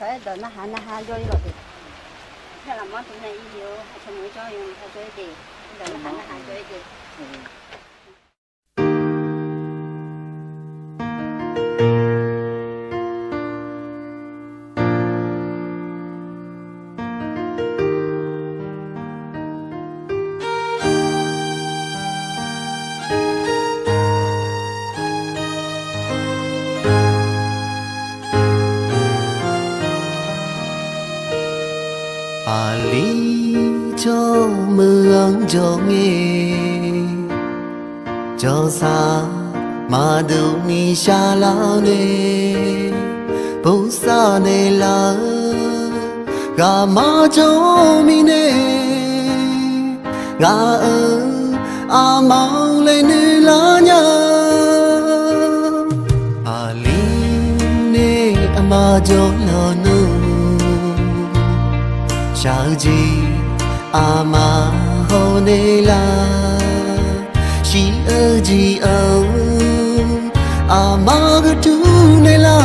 phải đợi nó hạ rồi rồi thì hay là món thứ này nhiều xong rồi cho dùng cho gì đợi nó hạ rồi gì lý cho mưa cho nghe cho xa mà đâu ni xa lao nè bố xa nè là gà má cho mi nè gà mang lên nè lá nhá lý nè mà cho lo nụ sao gì mà hồ này là chỉ ở gì ở mà cái chú này là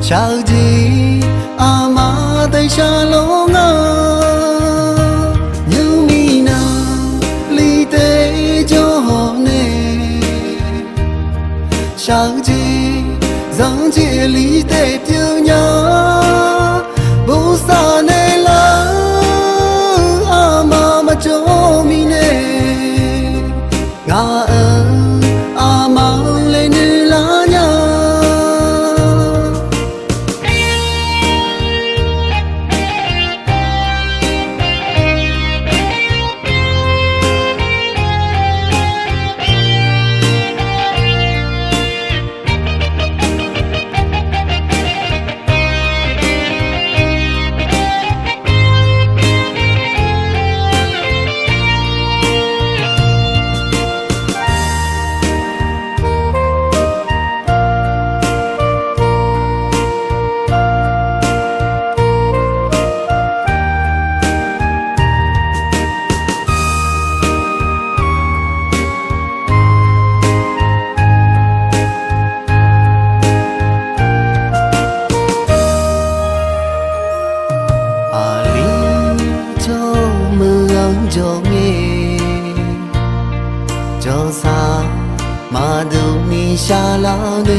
sao gì mà tay xa lỗ ngơ như mi nào ly tế cho họ này sao gì dáng chia ly tế tiêu nhớ bố xa nè là mà cho mi nè ngà mà lên nè lá nhá cho nghe cho xa mà đâu ni xa lao nè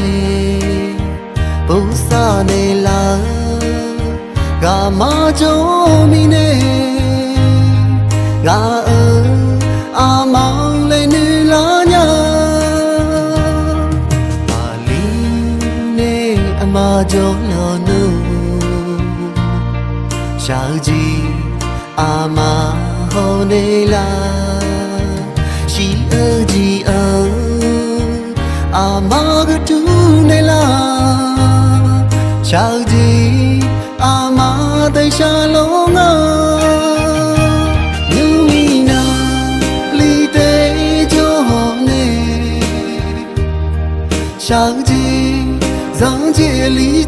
bố xa nè là gà má cho mi nè gà mang lên nè lá nhá lý nè mà cho lo nụ sao gì mà hồ này là chỉ ở gì ở mà cái chú này là sao gì mà tay xa lỗ ngơ như mi nào ly tế cho họ này sao gì dáng chia ly